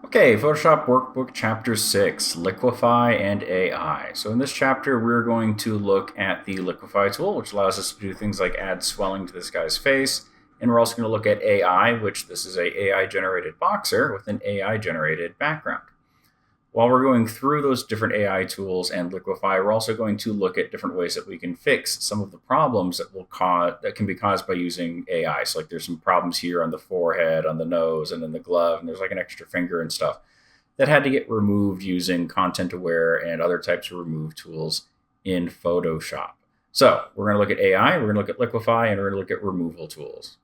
Okay, Photoshop Workbook Chapter 6, Liquefy and AI. So in this chapter, we're going to look at the Liquefy tool, which allows us to do things like add swelling to this guy's face. And we're also going to look at AI, which this is a AI-generated boxer with an AI-generated background. While we're going through those different AI tools and Liquefy, we're also going to look at different ways that we can fix some of the problems that can be caused by using AI. So like there's some problems here on the forehead, on the nose, and in the glove, and there's like an extra finger and stuff that had to get removed using content aware and other types of remove tools in Photoshop. So we're going to look at AI, we're going to look at Liquefy, and we're going to look at removal tools.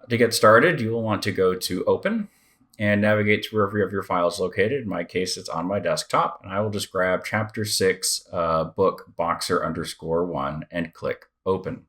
To get started, you will want to go to Open and navigate to wherever you have your files located. In my case, it's on my desktop, and I will just grab Chapter 6, book boxer_1, and click Open.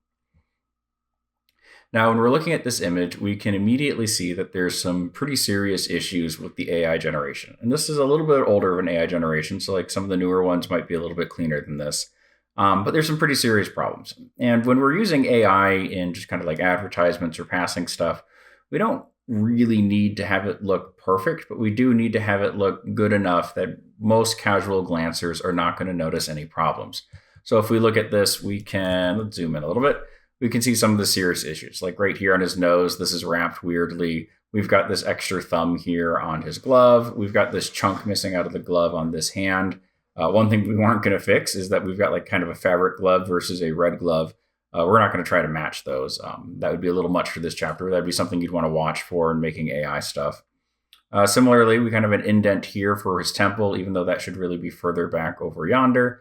Now, when we're looking at this image, we can immediately see that there's some pretty serious issues with the AI generation. And this is a little bit older of an AI generation, so like some of the newer ones might be a little bit cleaner than this. But there's some pretty serious problems. And when we're using AI in just kind of like advertisements or passing stuff, we don't really need to have it look perfect, but we do need to have it look good enough that most casual glancers are not going to notice any problems. So if we look at this, let's zoom in a little bit. We can see some of the serious issues. Like right here on his nose, this is wrapped weirdly. We've got this extra thumb here on his glove. We've got this chunk missing out of the glove on this hand. One thing we weren't going to fix is that we've got like kind of a fabric glove versus a red glove. We're not going to try to match those. That would be a little much for this chapter. That'd be something you'd want to watch for in making AI stuff. Similarly, we kind of have an indent here for his temple, even though that should really be further back over yonder.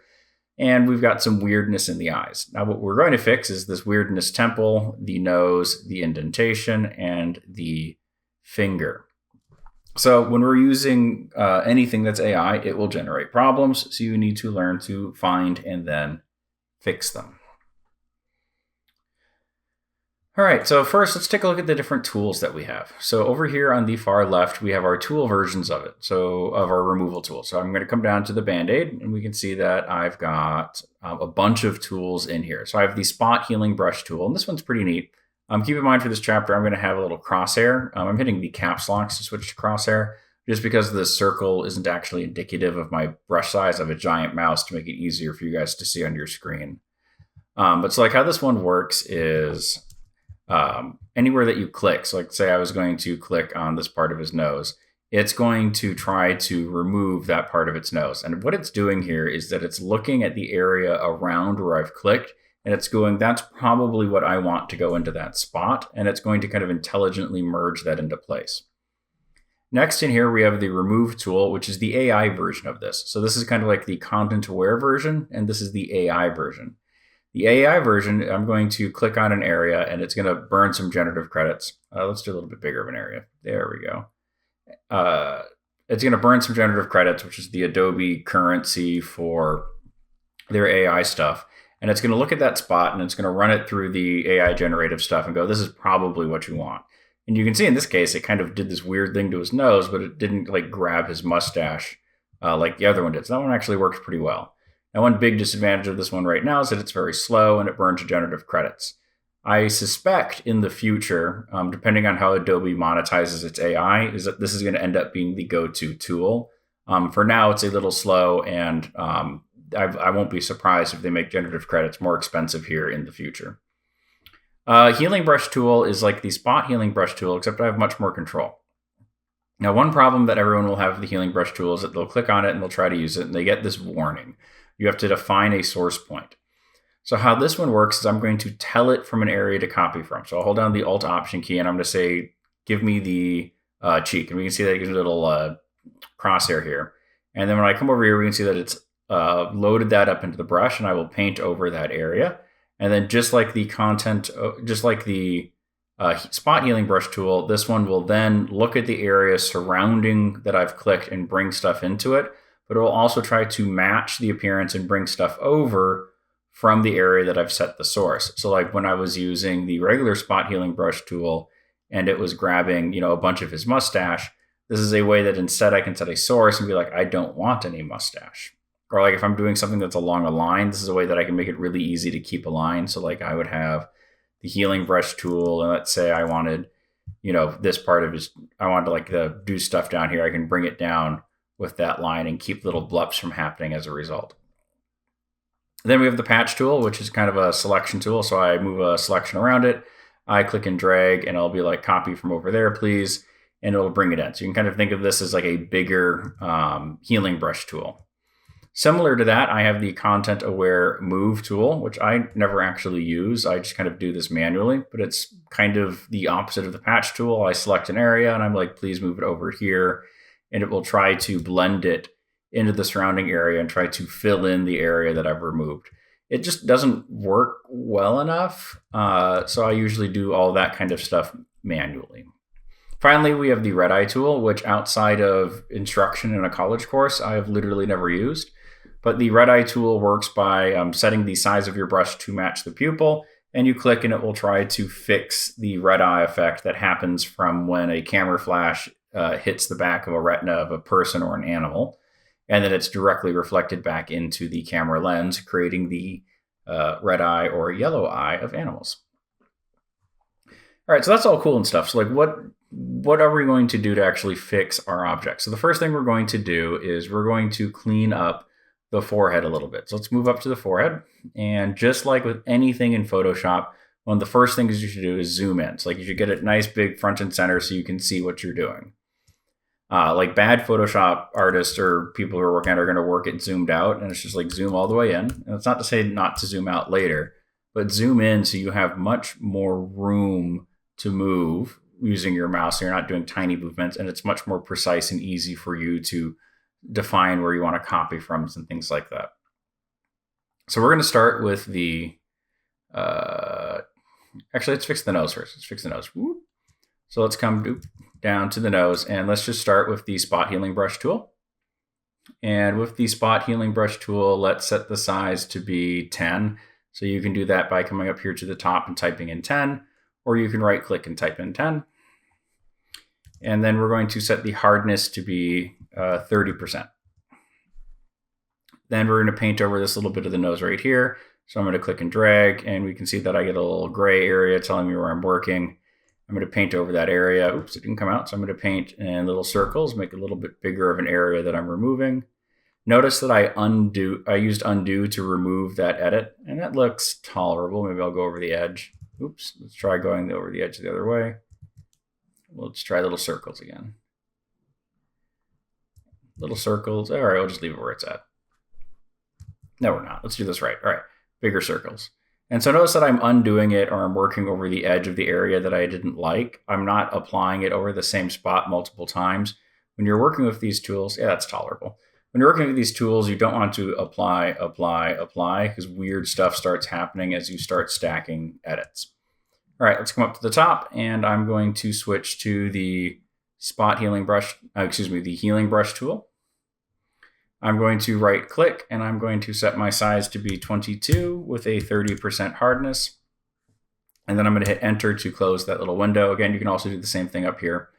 And we've got some weirdness in the eyes. Now, what we're going to fix is this weirdness temple, the nose, the indentation, and the finger. So when we're using anything that's AI, it will generate problems. So you need to learn to find and then fix them. All right, so first let's take a look at the different tools that we have. So over here on the far left, we have our tool versions of it, so of our removal tool. So I'm going to come down to the Band-Aid, and we can see that I've got a bunch of tools in here. So I have the Spot Healing Brush tool, and this one's pretty neat. Keep in mind for this chapter, I'm going to have a little crosshair. I'm hitting the caps locks to switch to crosshair, just because the circle isn't actually indicative of my brush size. I have a giant mouse to make it easier for you guys to see on your screen. But so like how this one works is anywhere that you click, so like say I was going to click on this part of his nose, it's going to try to remove that part of its nose. And what it's doing here is that it's looking at the area around where I've clicked, and it's going, that's probably what I want to go into that spot, and it's going to kind of intelligently merge that into place. Next in here, we have the remove tool, which is the AI version of this. So this is kind of like the content aware version, and this is the AI version. The AI version, I'm going to click on an area, and it's going to burn some generative credits. Let's do a little bit bigger of an area. There we go. It's going to burn some generative credits, which is the Adobe currency for their AI stuff. And it's going to look at that spot, and it's going to run it through the AI generative stuff and go, this is probably what you want. And you can see in this case, it kind of did this weird thing to his nose, but it didn't like grab his mustache like the other one did. So that one actually works pretty well. Now, one big disadvantage of this one right now is that it's very slow and it burns generative credits. I suspect in the future, depending on how Adobe monetizes its AI, is that this is going to end up being the go-to tool. For now, it's a little slow, and I won't be surprised if they make generative credits more expensive here in the future. Healing brush tool is like the Spot Healing Brush tool, except I have much more control. Now, one problem that everyone will have with the Healing Brush tool is that they'll click on it and they'll try to use it, and they get this warning. You have to define a source point. So how this one works is I'm going to tell it from an area to copy from. So I'll hold down the Alt Option key, and I'm going to say, give me the cheek. And we can see that it gives a little crosshair here. And then when I come over here, we can see that it's loaded that up into the brush, and I will paint over that area. And then just like the Spot Healing Brush tool, this one will then look at the area surrounding that I've clicked and bring stuff into it. But it will also try to match the appearance and bring stuff over from the area that I've set the source. So like when I was using the regular Spot Healing Brush tool and it was grabbing, a bunch of his mustache, this is a way that instead I can set a source and be like, I don't want any mustache. Or like if I'm doing something that's along a line, this is a way that I can make it really easy to keep a line. So like I would have the Healing Brush tool, and let's say I wanted, this part of his, I want to like do stuff down here. I can bring it down with that line and keep little blups from happening as a result. Then we have the patch tool, which is kind of a selection tool. So I move a selection around it. I click and drag, and it'll be like, copy from over there, please. And it'll bring it in. So you can kind of think of this as like a bigger healing brush tool. Similar to that, I have the content aware move tool, which I never actually use. I just kind of do this manually, but it's kind of the opposite of the patch tool. I select an area and I'm like, please move it over here. And it will try to blend it into the surrounding area and try to fill in the area that I've removed. It just doesn't work well enough. So I usually do all that kind of stuff manually. Finally, we have the red eye tool, which outside of instruction in a college course, I have literally never used. But the red eye tool works by setting the size of your brush to match the pupil, and you click and it will try to fix the red eye effect that happens from when a camera flash hits the back of a retina of a person or an animal, and then it's directly reflected back into the camera lens, creating the red eye or yellow eye of animals. All right, so that's all cool and stuff. So like what are we going to do to actually fix our object? So the first thing we're going to do is we're going to clean up the forehead a little bit. So let's move up to the forehead. And just like with anything in Photoshop, one of the first things you should do is zoom in. So like you should get it nice, big front and center so you can see what you're doing. Like bad Photoshop artists or people who are working on it are going to work it zoomed out, and it's just like zoom all the way in. And it's not to say not to zoom out later, but zoom in so you have much more room to move using your mouse. So you're not doing tiny movements, and it's much more precise and easy for you to define where you want to copy from and things like that. So we're going to start with the, actually, let's fix the nose first. Let's fix the nose. Whoop. So let's come down to the nose, and let's just start with the spot healing brush tool. And with the spot healing brush tool, let's set the size to be 10. So you can do that by coming up here to the top and typing in 10, or you can right click and type in 10. And then we're going to set the hardness to be 30%. Then we're going to paint over this little bit of the nose right here. So I'm going to click and drag, and we can see that I get a little gray area telling me where I'm working. I'm going to paint over that area. Oops, it didn't come out. So I'm going to paint in little circles, make it a little bit bigger of an area that I'm removing. Notice that I used undo to remove that edit, and that looks tolerable. Maybe I'll go over the edge. Oops, let's try going over the edge the other way. Let's try little circles again. Little circles. All right, I'll just leave it where it's at. No, we're not. Let's do this right. All right, bigger circles. And so notice that I'm undoing it, or I'm working over the edge of the area that I didn't like. I'm not applying it over the same spot multiple times. When you're working with these tools, yeah, that's tolerable. When you're working with these tools, you don't want to apply, because weird stuff starts happening as you start stacking edits. All right, let's come up to the top, and I'm going to switch to the spot healing brush, the healing brush tool. I'm going to right click, and I'm going to set my size to be 22 with a 30% hardness. And then I'm going to hit enter to close that little window. Again, you can also do the same thing up here.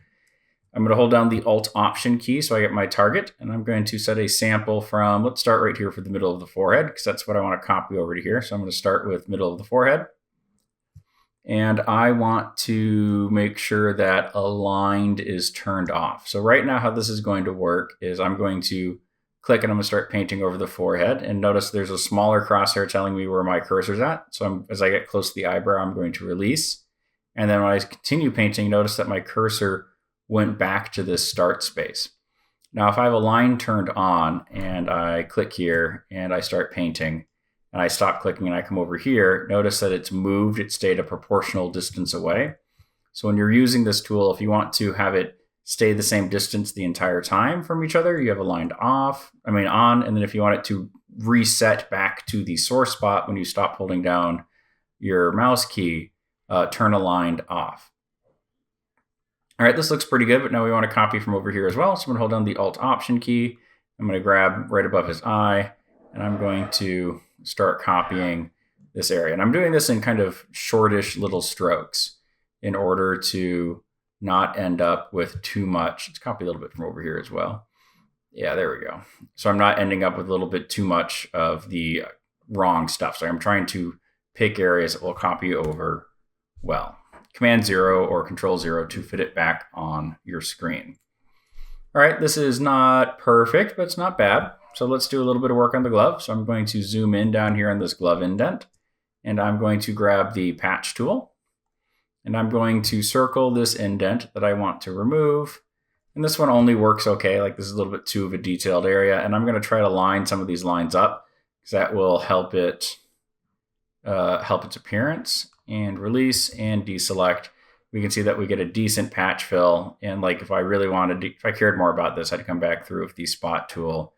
I'm going to hold down the Alt Option key so I get my target, and I'm going to set a sample from, let's start right here for the middle of the forehead, because that's what I want to copy over to here. So I'm going to start with middle of the forehead. And I want to make sure that aligned is turned off. So right now how this is going to work is I'm going to click and I'm going to start painting over the forehead. And notice there's a smaller crosshair telling me where my cursor's at. So as I get close to the eyebrow, I'm going to release. And then when I continue painting, notice that my cursor went back to this start space. Now, if I have a line turned on and I click here and I start painting, and I stop clicking and I come over here, notice that it's moved, it stayed a proportional distance away. So when you're using this tool, if you want to have it stay the same distance the entire time from each other, you have aligned on, and then if you want it to reset back to the source spot when you stop holding down your mouse key, turn aligned off. All right, this looks pretty good, but now we want to copy from over here as well. So I'm going to hold down the Alt Option key. I'm going to grab right above his eye, and I'm going to start copying this area. And I'm doing this in kind of shortish little strokes in order to not end up with too much. Let's copy a little bit from over here as well. Yeah, there we go. So I'm not ending up with a little bit too much of the wrong stuff. So I'm trying to pick areas that will copy over well. Command 0 or Control 0 to fit it back on your screen. All right, this is not perfect, but it's not bad. So let's do a little bit of work on the glove. So I'm going to zoom in down here on this glove indent, and I'm going to grab the patch tool, and I'm going to circle this indent that I want to remove. And this one only works okay, like this is a little bit too of a detailed area, and I'm going to try to line some of these lines up because that will help it help its appearance. And release and deselect. We can see that we get a decent patch fill. And like if I really wanted to, if I cared more about this, I'd come back through with the spot tool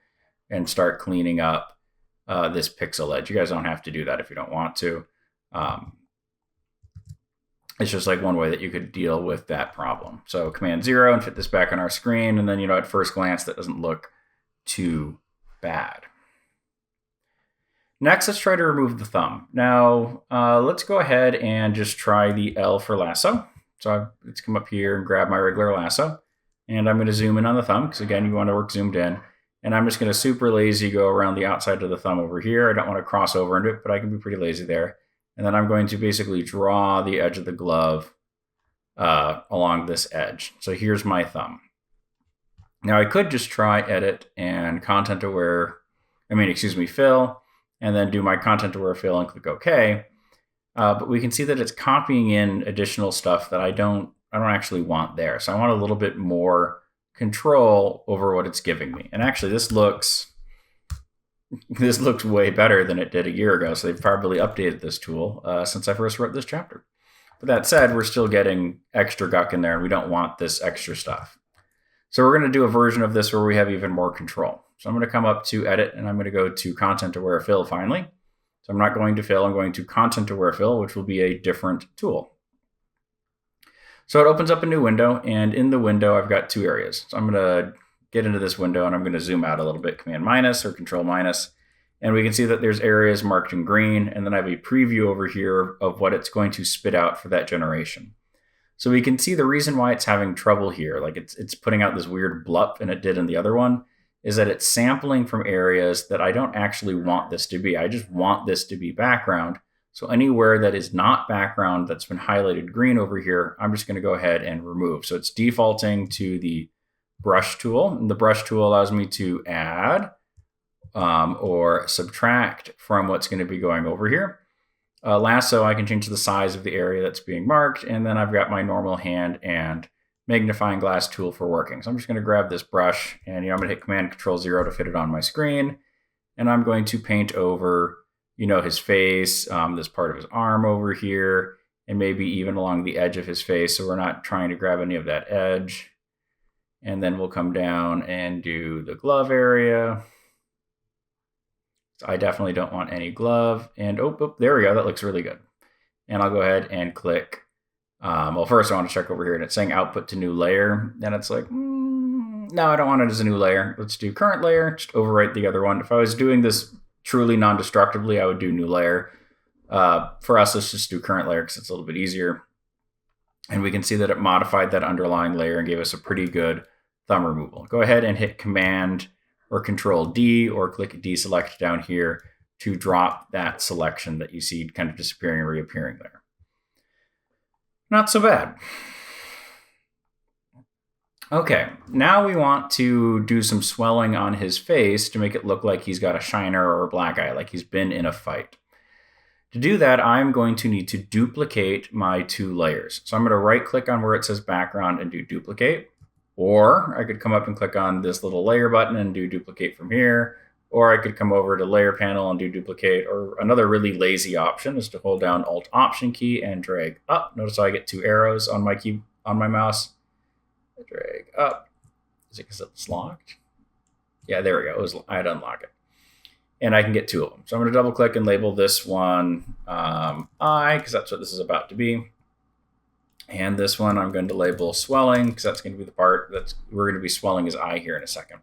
and start cleaning up this pixel edge. You guys don't have to do that if you don't want to. It's just like one way that you could deal with that problem. So Command 0 and fit this back on our screen. And then, at first glance, that doesn't look too bad. Next, let's try to remove the thumb. Now, let's go ahead and just try the L for lasso. So let's come up here and grab my regular lasso. And I'm going to zoom in on the thumb, because again, you want to work zoomed in. And I'm just going to super lazy go around the outside of the thumb over here. I don't want to cross over into it, but I can be pretty lazy there. And then I'm going to basically draw the edge of the glove along this edge. So here's my thumb. Now I could just try edit and fill, and then do my content aware fill and click OK. But we can see that it's copying in additional stuff that I don't actually want there. So I want a little bit more control over what it's giving me. And actually this looks way better than it did a year ago. So they've probably updated this tool since I first wrote this chapter. But that said, we're still getting extra guck in there, and we don't want this extra stuff. So we're going to do a version of this where we have even more control. So I'm going to come up to edit, and I'm going to go to content aware fill finally. So I'm not going to fill, I'm going to content aware fill, which will be a different tool. So it opens up a new window, and in the window I've got two areas. So I'm going to get into this window, and I'm going to zoom out a little bit, Command minus or Control minus. And we can see that there's areas marked in green, and then I have a preview over here of what it's going to spit out for that generation. So we can see the reason why it's having trouble here, like it's putting out this weird blup, and it did in the other one, is that it's sampling from areas that I don't actually want this to be. I just want this to be background. So anywhere that is not background that's been highlighted green over here, I'm just going to go ahead and remove. So it's defaulting to the brush tool, and the brush tool allows me to add or subtract from what's going to be going over here. Lasso, I can change the size of the area that's being marked, and then I've got my normal hand and magnifying glass tool for working. So I'm just going to grab this brush, and I'm going to hit Command Control 0 to fit it on my screen, and I'm going to paint over, his face, this part of his arm over here, and maybe even along the edge of his face. So we're not trying to grab any of that edge. And then we'll come down and do the glove area. So I definitely don't want any glove. And oh, there we go. That looks really good. And I'll go ahead and click. Well, first I want to check over here, and it's saying output to new layer. And it's like, no, I don't want it as a new layer. Let's do current layer, just overwrite the other one. If I was doing this truly non-destructively, I would do new layer. For us, let's just do current layer because it's a little bit easier. And we can see that it modified that underlying layer and gave us a pretty good thumb removal. Go ahead and hit Command or Control D or click deselect down here to drop that selection that you see kind of disappearing and reappearing there. Not so bad. Okay, now we want to do some swelling on his face to make it look like he's got a shiner or a black eye, like he's been in a fight. To do that, I'm going to need to duplicate my two layers. So I'm going to right click on where it says background and do duplicate. Or I could come up and click on this little layer button and do duplicate from here. Or I could come over to layer panel and do duplicate. Or another really lazy option is to hold down Alt Option key and drag up. Notice how I get two arrows on my mouse. Drag up. Is it because it's locked? Yeah, there we go. I had to unlock it. And I can get two of them. So I'm going to double click and label this one I, because that's what this is about to be. And this one I'm going to label swelling, because that's going to be the part that we're going to be swelling his eye here in a second.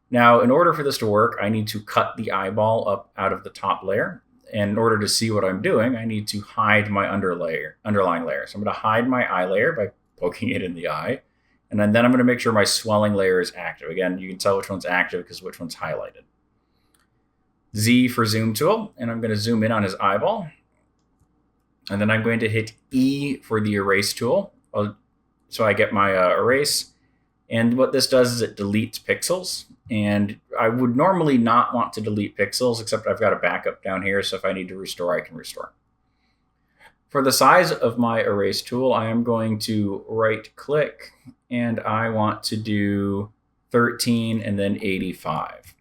Now, in order for this to work, I need to cut the eyeball up out of the top layer. And in order to see what I'm doing, I need to hide my underlying layer. So I'm going to hide my eye layer by poking it in the eye. And then I'm going to make sure my swelling layer is active. Again, you can tell which one's active because which one's highlighted. Z for zoom tool, and I'm going to zoom in on his eyeball. And then I'm going to hit E for the erase tool. So I get my erase. And what this does is it deletes pixels. And I would normally not want to delete pixels, except I've got a backup down here. So if I need to restore, I can restore. For the size of my erase tool, I am going to right click and I want to do 13 and then 85.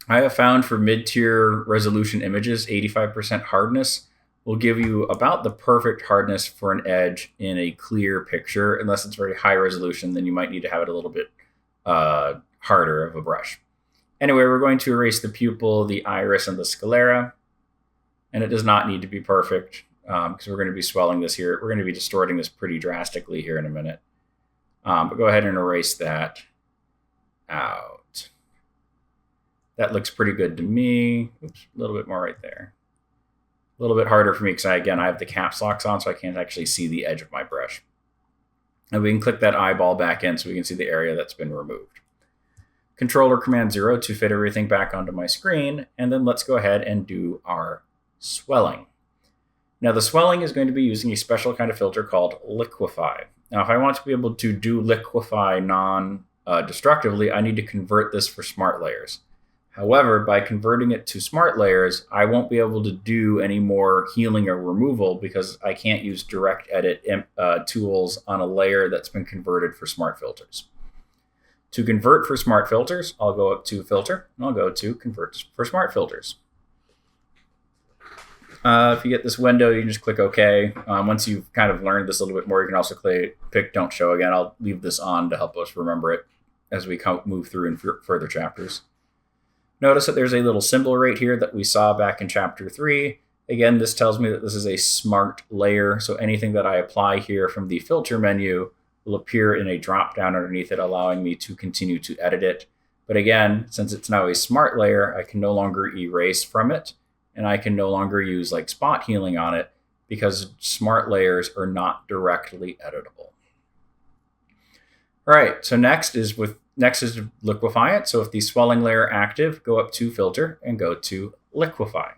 I have found for mid-tier resolution images, 85% hardness will give you about the perfect hardness for an edge in a clear picture. Unless it's very high resolution, then you might need to have it a little bit harder of a brush. Anyway, we're going to erase the pupil, the iris, and the sclera. And it does not need to be perfect because we're going to be swelling this here. We're going to be distorting this pretty drastically here in a minute. But go ahead and erase that out. That looks pretty good to me. Oops, a little bit more right there. A little bit harder for me because I have the caps locks on, so I can't actually see the edge of my brush. And we can click that eyeball back in so we can see the area that's been removed. Control or Command 0 to fit everything back onto my screen. And then let's go ahead and do our swelling. Now the swelling is going to be using a special kind of filter called Liquefy. Now if I want to be able to do Liquefy non-destructively, I need to convert this for smart layers. However, by converting it to smart layers, I won't be able to do any more healing or removal because I can't use direct edit tools on a layer that's been converted for smart filters. To convert for smart filters, I'll go up to Filter, and I'll go to Convert for Smart Filters. If you get this window, you can just click OK. Once you've kind of learned this a little bit more, you can also pick Don't Show again. I'll leave this on to help us remember it as we move through in further chapters. Notice that there's a little symbol right here that we saw back in Chapter 3. Again, this tells me that this is a smart layer, so anything that I apply here from the Filter menu will appear in a drop-down underneath it, allowing me to continue to edit it. But again, since it's now a smart layer, I can no longer erase from it, and I can no longer use like spot healing on it because smart layers are not directly editable. All right, so next is to liquefy it. So if the swelling layer active, go up to Filter and go to Liquefy.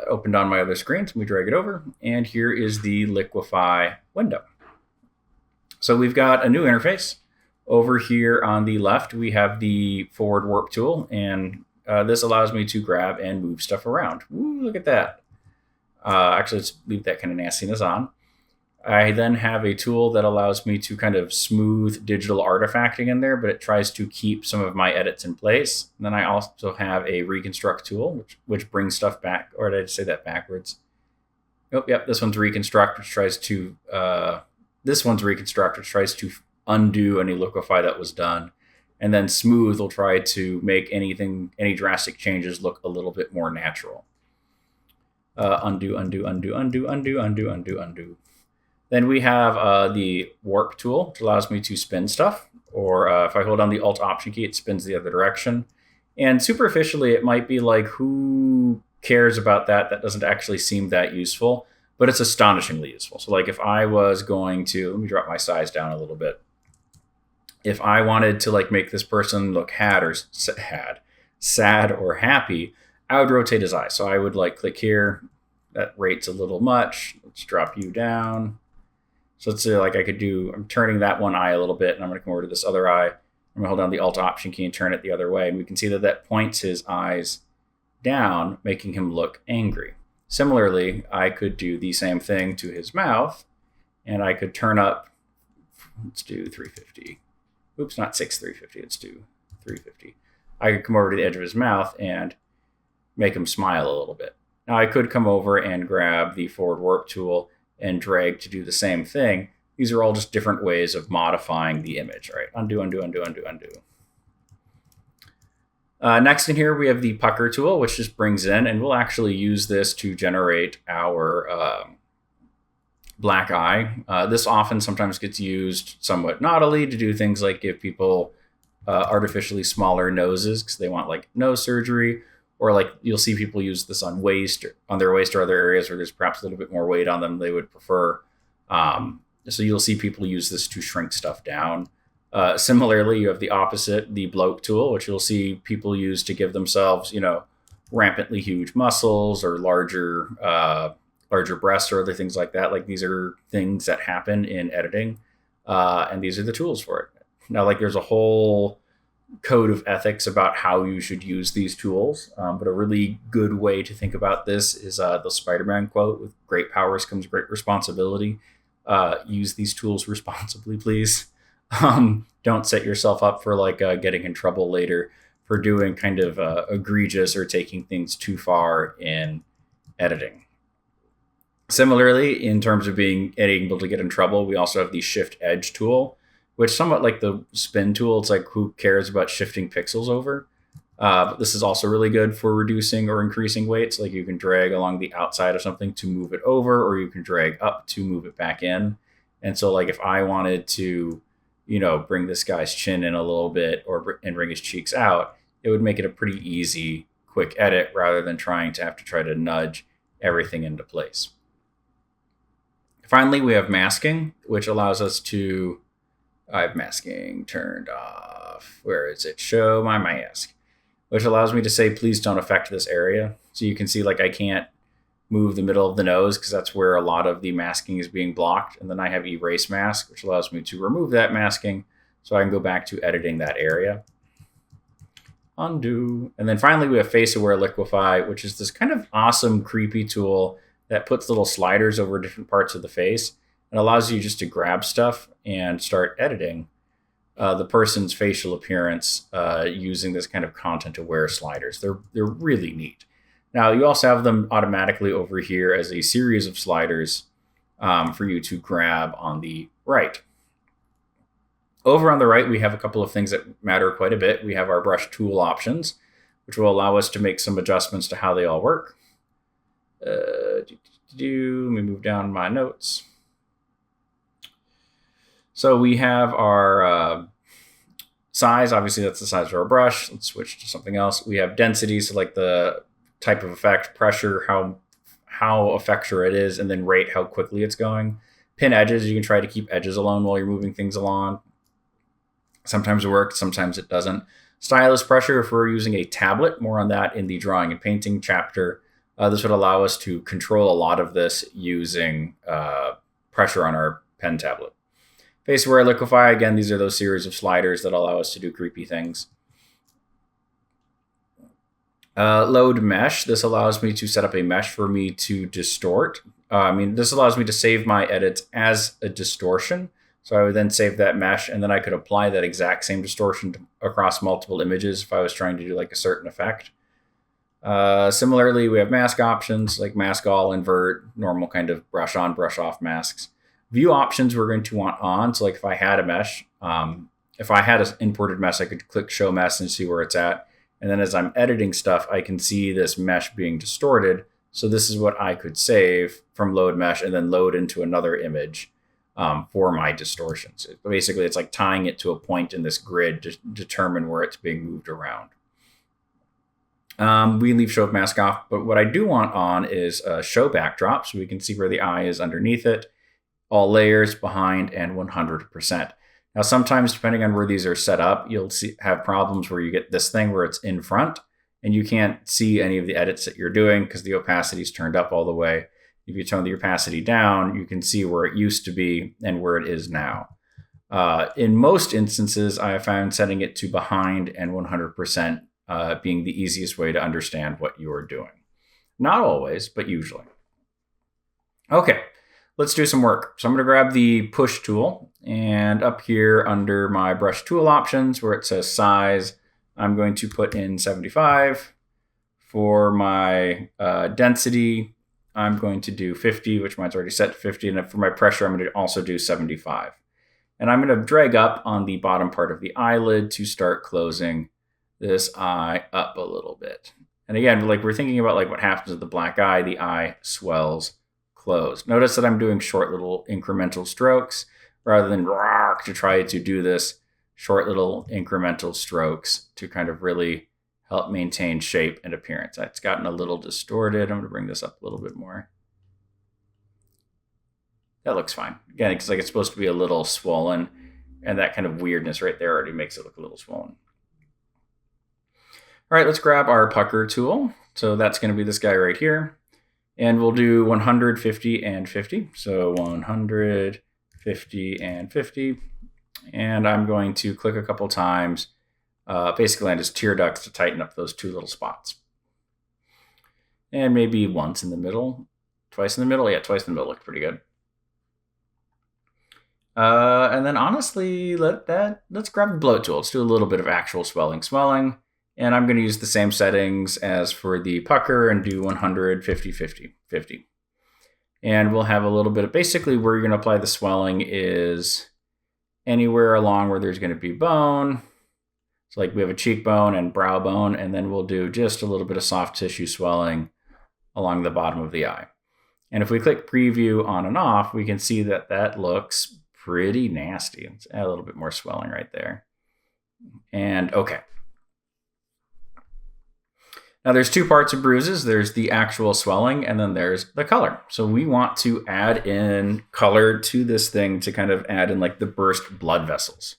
Opened on my other screen, so we drag it over, and here is the Liquefy window. So we've got a new interface. Over here on the left, we have the forward warp tool, and this allows me to grab and move stuff around. Ooh, look at that. Actually, let's leave that kind of nastiness on. I then have a tool that allows me to kind of smooth digital artifacting in there, but it tries to keep some of my edits in place. And then I also have a reconstruct tool, which brings stuff back. Or did I say that backwards? Oh, yep, this one's reconstruct, which tries to undo any liquefy that was done. And then smooth will try to make any drastic changes look a little bit more natural. Undo, undo, undo, undo, undo, undo, undo, undo. Then we have the warp tool, which allows me to spin stuff. Or if I hold down the Alt Option key, it spins the other direction. And superficially, it might be like, who cares about that? That doesn't actually seem that useful, but it's astonishingly useful. So like if I was going to, let me drop my size down a little bit. If I wanted to like make this person look sad or happy, I would rotate his eye. So I would like click here. That rate's a little much. Let's drop you down. So let's say like I'm turning that one eye a little bit, and I'm going to come over to this other eye. I'm going to hold down the Alt Option key and turn it the other way. And we can see that points his eyes down, making him look angry. Similarly, I could do the same thing to his mouth, and I could turn up, let's do 350. Oops, not 6,350, let's do 350. I could come over to the edge of his mouth and make him smile a little bit. Now I could come over and grab the forward warp tool and drag to do the same thing. These are all just different ways of modifying the image, right? Undo, undo, undo, undo, undo. Next in here, we have the pucker tool, which just brings in, and we'll actually use this to generate our black eye. This often sometimes gets used somewhat naughtily to do things like give people artificially smaller noses because they want like nose surgery. Or like you'll see people use this on their waist or other areas where there's perhaps a little bit more weight on them they would prefer. So you'll see people use this to shrink stuff down. Similarly, you have the opposite, the bloat tool, which you'll see people use to give themselves, rampantly huge muscles or larger breasts or other things like that. Like these are things that happen in editing, and these are the tools for it. Now, like there's a whole code of ethics about how you should use these tools, but a really good way to think about this is the Spider-Man quote: "With great powers comes great responsibility. Use these tools responsibly, please. Don't set yourself up for like getting in trouble later for doing kind of egregious or taking things too far in editing." Similarly, in terms of being able to get in trouble, we also have the Shift Edge tool, which somewhat like the spin tool. It's like, who cares about shifting pixels over? But this is also really good for reducing or increasing weights. Like you can drag along the outside of something to move it over, or you can drag up to move it back in. And so like if I wanted to, bring this guy's chin in a little bit and bring his cheeks out, it would make it a pretty easy, quick edit rather than trying to try to nudge everything into place. Finally, we have masking, which allows us to, I have masking turned off. Where is it? Show my mask, which allows me to say, please don't affect this area. So you can see like I can't move the middle of the nose because that's where a lot of the masking is being blocked. And then I have erase mask, which allows me to remove that masking so I can go back to editing that area. Undo. And then finally, we have face aware liquefy, which is this kind of awesome, creepy tool that puts little sliders over different parts of the face and allows you just to grab stuff and start editing the person's facial appearance using this kind of content aware sliders. They're really neat. Now, you also have them automatically over here as a series of sliders for you to grab on the right. Over on the right, we have a couple of things that matter quite a bit. We have our brush tool options, which will allow us to make some adjustments to how they all work. Let me move down my notes. So we have our size. Obviously, that's the size of our brush. Let's switch to something else. We have density, so like the type of effect, pressure, how effectual it is, and then rate, how quickly it's going. Pin edges, you can try to keep edges alone while you're moving things along. Sometimes it works, sometimes it doesn't. Stylus pressure, if we're using a tablet, more on that in the drawing and painting chapter. This would allow us to control a lot of this using pressure on our pen tablet. Face aware liquefy, again, these are those series of sliders that allow us to do creepy things. Load mesh, this allows me to set up a mesh for me to distort. This allows me to save my edits as a distortion. So I would then save that mesh, and then I could apply that exact same distortion across multiple images if I was trying to do like a certain effect. Similarly, we have mask options like mask all, invert, normal kind of brush on, brush off masks. View options we're going to want on. So like if I had a mesh, if I had an imported mesh, I could click show mesh and see where it's at. And then as I'm editing stuff, I can see this mesh being distorted. So this is what I could save from load mesh and then load into another image for my distortions. Basically, it's like tying it to a point in this grid to determine where it's being moved around. We leave show mask off, but what I do want on is show backdrop, so we can see where the eye is underneath it, all layers, behind, and 100%. Now, sometimes, depending on where these are set up, you'll have problems where you get this thing where it's in front, and you can't see any of the edits that you're doing because the opacity is turned up all the way. If you turn the opacity down, you can see where it used to be and where it is now. In most instances, I have found setting it to behind and 100% being the easiest way to understand what you are doing. Not always, but usually. Okay, let's do some work. So I'm going to grab the push tool, and up here under my brush tool options where it says size, I'm going to put in 75. For my density, I'm going to do 50, which mine's already set to 50. And for my pressure, I'm going to also do 75. And I'm going to drag up on the bottom part of the eyelid to start closing this eye up a little bit. And again, like we're thinking about like what happens with the black eye, the eye swells closed. Notice that I'm doing short little incremental strokes rather than to try to do this short little incremental strokes to kind of really help maintain shape and appearance. It's gotten a little distorted. I'm going to bring this up a little bit more. That looks fine. Again, it's like it's supposed to be a little swollen, and that kind of weirdness right there already makes it look a little swollen. All right, let's grab our pucker tool. So that's going to be this guy right here. And we'll do 100, 50, and 50. So 100, 50, and 50. And I'm going to click a couple times, basically on his tear ducts to tighten up those two little spots. And maybe once in the middle, twice in the middle. Yeah, twice in the middle looks pretty good. And then honestly, let's grab the bloat tool. Let's do a little bit of actual swelling. And I'm going to use the same settings as for the pucker and do 100, 50, 50, 50. And we'll have a little bit of, basically where you're going to apply the swelling is anywhere along where there's going to be bone. So like we have a cheekbone and brow bone, and then we'll do just a little bit of soft tissue swelling along the bottom of the eye. And if we click preview on and off, we can see that that looks pretty nasty. Let's add a little bit more swelling right there. And okay. Now there's two parts of bruises. There's the actual swelling and then there's the color. So we want to add in color to this thing to kind of add in like the burst blood vessels.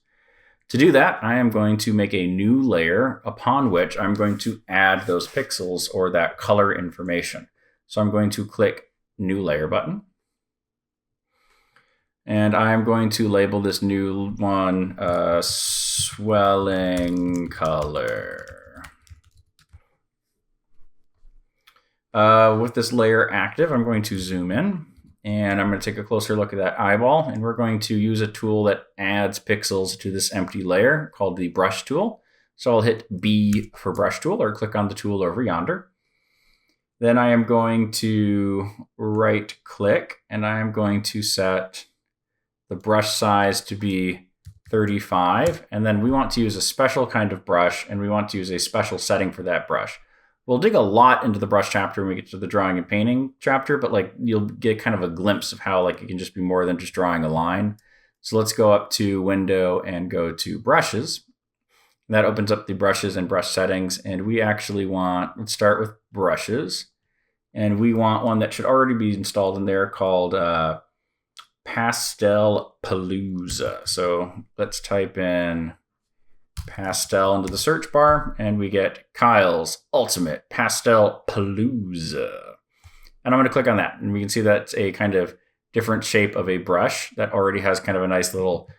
To do that, I am going to make a new layer upon which I'm going to add those pixels or that color information. So I'm going to click new layer button. And I'm going to label this new one swelling color. With this layer active, I'm going to zoom in and I'm going to take a closer look at that eyeball, and we're going to use a tool that adds pixels to this empty layer called the brush tool. So I'll hit B for brush tool or click on the tool over yonder. Then I am going to right click and I am going to set the brush size to be 35. And then we want to use a special kind of brush and we want to use a special setting for that brush. We'll dig a lot into the brush chapter when we get to the drawing and painting chapter, but like you'll get kind of a glimpse of how like it can just be more than just drawing a line. So let's go up to window and go to brushes. That opens up the brushes and brush settings. And we actually let's start with brushes. And we want one that should already be installed in there called Pastel Palooza. So let's type in pastel into the search bar and we get Kyle's Ultimate Pastel Palooza. And I'm going to click on that and we can see that's a kind of different shape of a brush that already has kind of a nice little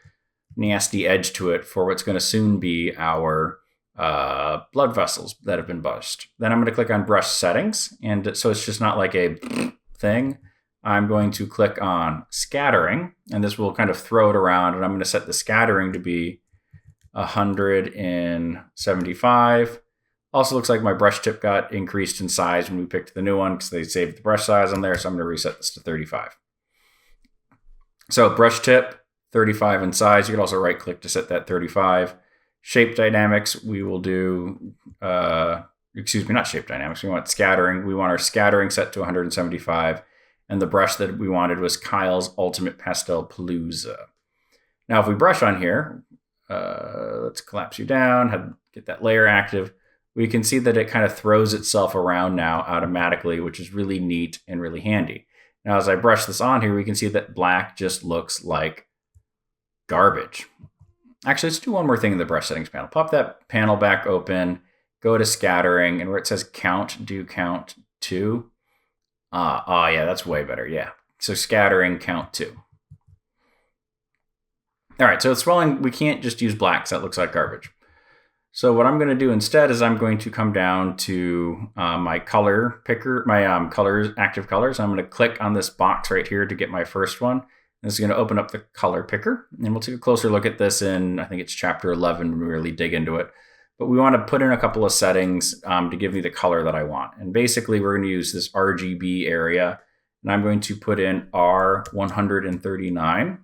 nasty edge to it for what's going to soon be our blood vessels that have been brushed. Then I'm going to click on brush settings, and so it's just not like a thing. I'm going to click on scattering, and this will kind of throw it around, and I'm going to set the scattering to be 175. Also looks like my brush tip got increased in size when we picked the new one because they saved the brush size on there, so I'm going to reset this to 35. So brush tip, 35 in size. You can also right click to set that 35. Shape dynamics, we will do, not shape dynamics, we want scattering. We want our scattering set to 175. And the brush that we wanted was Kyle's Ultimate Pastel Palooza. Now, if we brush on here, let's collapse you down, get that layer active. We can see that it kind of throws itself around now automatically, which is really neat and really handy. Now, as I brush this on here, we can see that black just looks like garbage. Actually, let's do one more thing in the brush settings panel. Pop that panel back open, go to scattering, and where it says count, do count 2. Oh yeah, that's way better, yeah. So scattering, count 2. All right, so it's swelling. We can't just use black because that looks like garbage. So what I'm going to do instead is I'm going to come down to my color picker, my colors, active colors. I'm going to click on this box right here to get my first one. This is going to open up the color picker, and we'll take a closer look at this in, I think it's chapter 11 when we really dig into it. But we want to put in a couple of settings to give me the color that I want. And basically, we're going to use this RGB area, and I'm going to put in R139,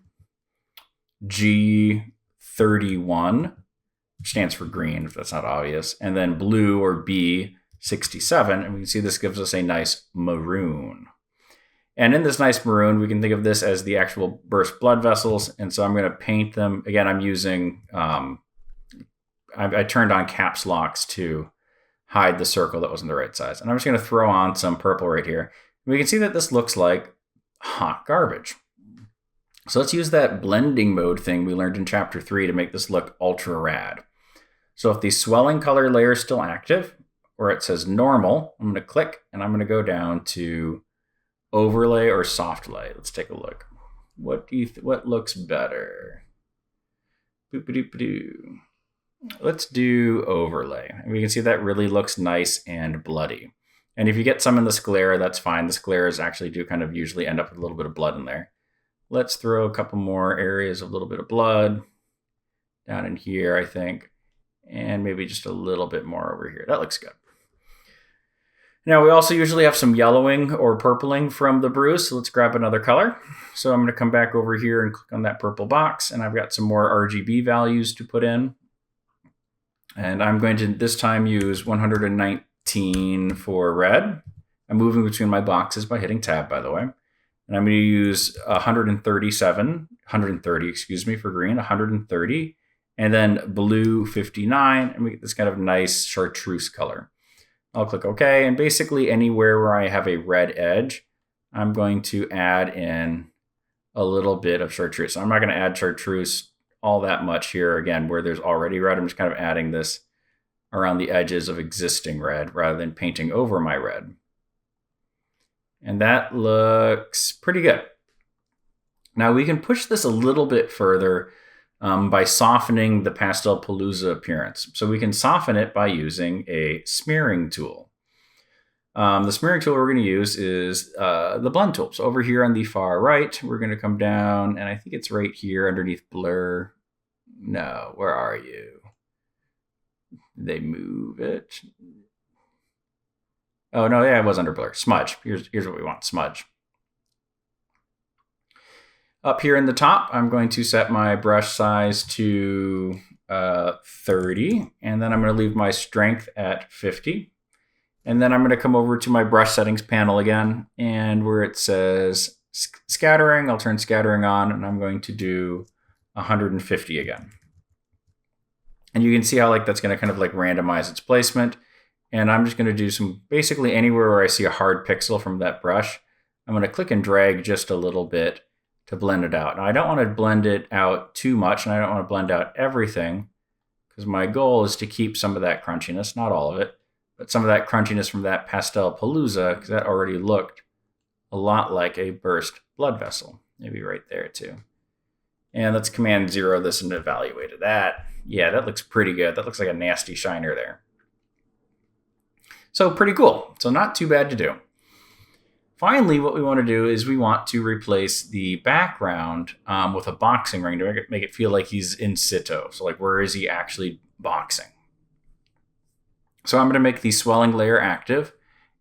G31, which stands for green, if that's not obvious, and then blue or B67, and we can see this gives us a nice maroon. And in this nice maroon, we can think of this as the actual burst blood vessels. And so I'm going to paint them. Again, I'm using, I turned on caps locks to hide the circle that wasn't the right size. And I'm just going to throw on some purple right here. We can see that this looks like hot garbage. So let's use that blending mode thing we learned in chapter 3 to make this look ultra rad. So if the swelling color layer is still active, where it says normal, I'm going to click and I'm going to go down to overlay or soft light. Let's take a look. What looks better? Boop-a-doop-a-doo. Let's do overlay. And we can see that really looks nice and bloody. And if you get some in the sclera, that's fine. The scleras actually do kind of usually end up with a little bit of blood in there. Let's throw a couple more areas of a little bit of blood down in here, I think. And maybe just a little bit more over here. That looks good. Now, we also usually have some yellowing or purpling from the bruise, so let's grab another color. So I'm going to come back over here and click on that purple box, and I've got some more RGB values to put in. And I'm going to this time use 119 for red. I'm moving between my boxes by hitting tab, by the way. And I'm going to use 130, excuse me, for green, 130, and then blue 59, and we get this kind of nice chartreuse color. I'll click OK, and basically anywhere where I have a red edge, I'm going to add in a little bit of chartreuse. So I'm not going to add chartreuse all that much here. Again, where there's already red, I'm just kind of adding this around the edges of existing red rather than painting over my red. And that looks pretty good. Now we can push this a little bit further by softening the Pastelpalooza appearance. So we can soften it by using a smearing tool. The smearing tool we're going to use is the blend tool. So over here on the far right, we're going to come down, and I think it's right here underneath blur. No, where are you? They move it. Oh, no, yeah, it was under blur. Smudge. Here's what we want, smudge. Up here in the top, I'm going to set my brush size to 30, and then I'm going to leave my strength at 50. And then I'm going to come over to my brush settings panel again, and where it says scattering, I'll turn scattering on, and I'm going to do 150 again. And you can see how that's going to kind of randomize its placement. And I'm just going to do some, basically anywhere where I see a hard pixel from that brush, I'm going to click and drag just a little bit to blend it out. Now, I don't want to blend it out too much, and I don't want to blend out everything, because my goal is to keep some of that crunchiness, not all of it, but some of that crunchiness from that Pastelpalooza, because that already looked a lot like a burst blood vessel. Maybe right there, too. And let's Command 0 this and evaluate that. Yeah, that looks pretty good. That looks like a nasty shiner there. So pretty cool. So not too bad to do. Finally, what we want to do is we want to replace the background with a boxing ring to make it feel like he's in situ. So where is he actually boxing? So I'm going to make the swelling layer active,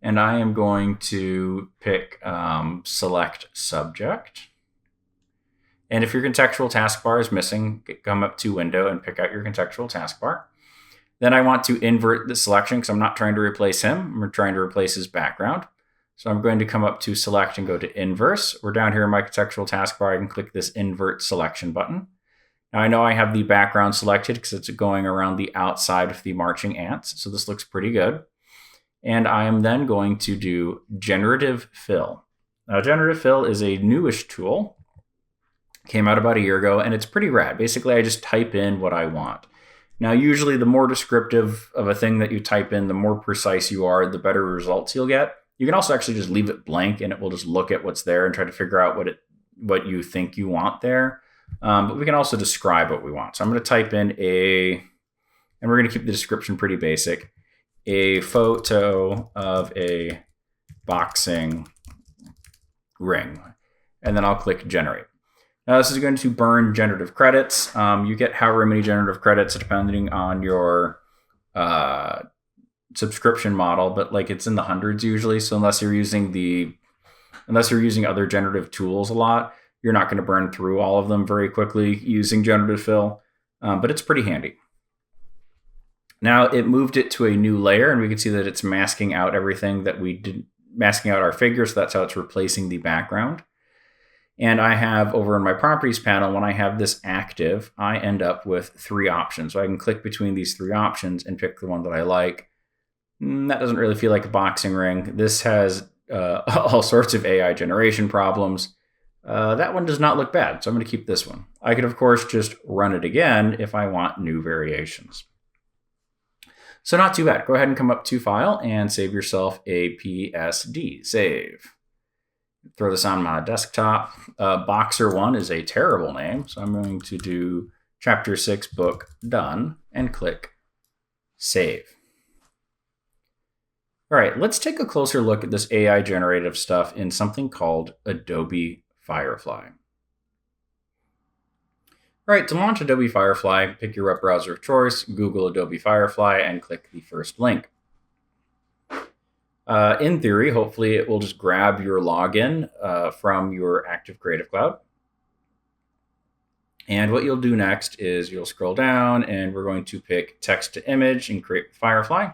and I am going to pick select subject. And if your contextual taskbar is missing, come up to window and pick out your contextual taskbar. Then I want to invert the selection because I'm not trying to replace him. I'm trying to replace his background. So I'm going to come up to select and go to inverse. We're down here in my contextual taskbar. I can click this invert selection button. Now I know I have the background selected because it's going around the outside of the marching ants. So this looks pretty good. And I am then going to do generative fill. Now generative fill is a newish tool. Came out about a year ago, and it's pretty rad. Basically, I just type in what I want. Now, usually the more descriptive of a thing that you type in, the more precise you are, the better results you'll get. You can also actually just leave it blank, and it will just look at what's there and try to figure out what you think you want there. But we can also describe what we want. So I'm going to type in and we're going to keep the description pretty basic, a photo of a boxing ring. And then I'll click generate. Now this is going to burn generative credits. You get however many generative credits depending on your subscription model, but it's in the hundreds usually. So unless you're using other generative tools a lot, you're not going to burn through all of them very quickly using generative fill, but it's pretty handy. Now it moved it to a new layer, and we can see that it's masking out everything that we did, masking out our figure. So that's how it's replacing the background. And I have over in my properties panel, when I have this active, I end up with 3 options. So I can click between these 3 options and pick the one that I like. That doesn't really feel like a boxing ring. This has all sorts of AI generation problems. That one does not look bad, so I'm going to keep this one. I could, of course, just run it again if I want new variations. So not too bad. Go ahead and come up to File and save yourself a PSD. Save. Throw this on my desktop. Boxer 1 is a terrible name, so I'm going to do Chapter 6 book done and click Save. All right, let's take a closer look at this AI generative stuff in something called Adobe Firefly. All right, to launch Adobe Firefly, pick your web browser of choice, Google Adobe Firefly, and click the first link. In theory, hopefully it will just grab your login from your active Creative Cloud. And what you'll do next is you'll scroll down and we're going to pick text to image and create Firefly.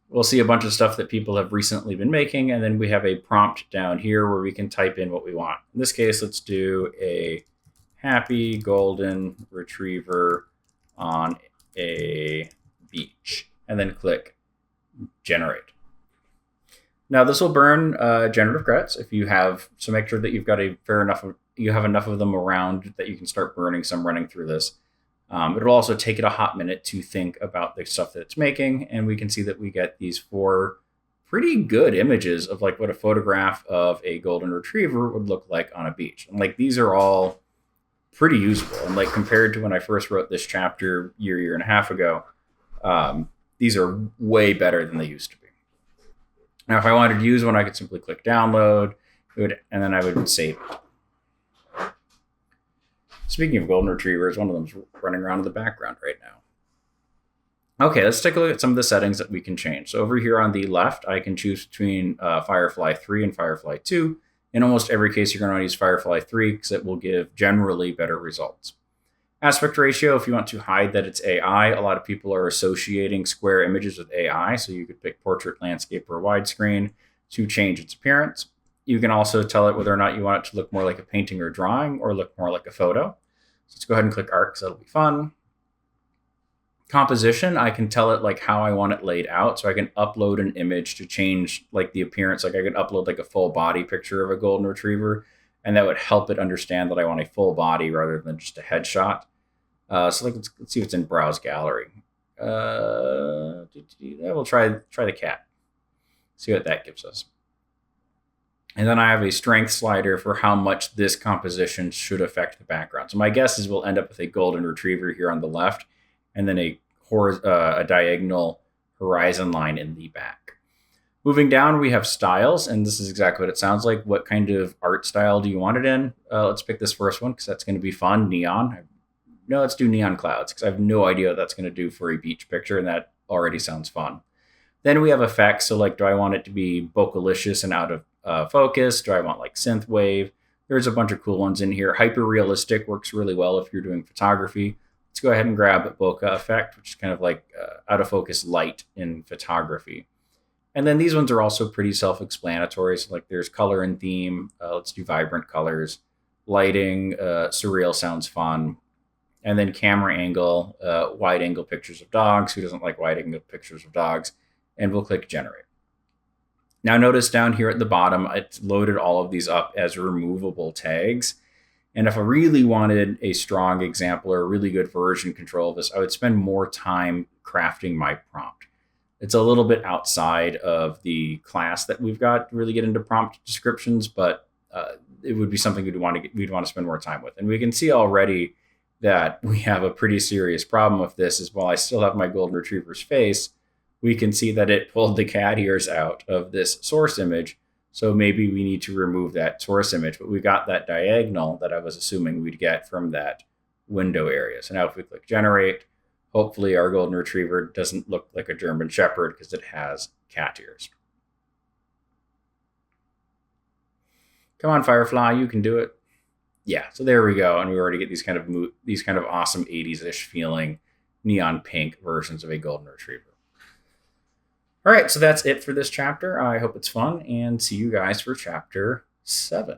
We'll see a bunch of stuff that people have recently been making, and then we have a prompt down here where we can type in what we want. In this case, let's do a happy golden retriever on a beach, and then click generate. Now this will burn generative credits if you have, so make sure that you've got you have enough of them around that you can start burning some running through this. It'll also take it a hot minute to think about the stuff that it's making, and we can see that we get these 4 pretty good images of like what a photograph of a golden retriever would look like on a beach. And like these are all pretty useful, and like compared to when I first wrote this chapter year and a half ago, these are way better than they used to be. Now if I wanted to use one, I could simply click download, and then I would save it. Speaking of golden retrievers, one of them's running around in the background right now. Okay, let's take a look at some of the settings that we can change. So over here on the left, I can choose between Firefly 3 and Firefly 2. In almost every case, you're going to want to use Firefly 3 because it will give generally better results. Aspect ratio, if you want to hide that it's AI, a lot of people are associating square images with AI, so you could pick portrait, landscape, or widescreen to change its appearance. You can also tell it whether or not you want it to look more like a painting or drawing or look more like a photo. So let's go ahead and click art because that'll be fun. Composition, I can tell it like how I want it laid out. So I can upload an image to change like the appearance. Like I can upload like a full body picture of a golden retriever, and that would help it understand that I want a full body rather than just a headshot. So like, let's see what's in Browse Gallery. We'll try the cat. See what that gives us. And then I have a strength slider for how much this composition should affect the background. So my guess is we'll end up with a golden retriever here on the left, and then a diagonal horizon line in the back. Moving down, we have styles, and this is exactly what it sounds like. What kind of art style do you want it in? Let's pick this first one because that's going to be fun. Neon. No, let's do neon clouds because I have no idea what that's going to do for a beach picture, and that already sounds fun. Then we have effects. So like, do I want it to be bocalicious and out of focus? Do I want like synth wave? There's a bunch of cool ones in here. Hyper realistic works really well if you're doing photography. Let's go ahead and grab bokeh effect, which is kind of like out of focus light in photography. And then these ones are also pretty self-explanatory. So like there's color and theme. Let's do vibrant colors. Lighting, surreal sounds fun. And then camera angle, wide angle pictures of dogs. Who doesn't like wide angle pictures of dogs? And we'll click generate. Now notice down here at the bottom, it's loaded all of these up as removable tags. And if I really wanted a strong example or a really good version control of this, I would spend more time crafting my prompt. It's a little bit outside of the class that we've got to really get into prompt descriptions, but it would be something we'd want to spend more time with. And we can see already that we have a pretty serious problem with this. Is while I still have my golden retriever's face, we can see that it pulled the cat ears out of this source image. So maybe we need to remove that source image, but we got that diagonal that I was assuming we'd get from that window area. So now if we click generate, hopefully our golden retriever doesn't look like a German Shepherd because it has cat ears. Come on, Firefly, you can do it. Yeah, so there we go. And we already get these kind of awesome 80s-ish feeling neon pink versions of a golden retriever. All right, so that's it for this chapter. I hope it's fun, and see you guys for chapter 7.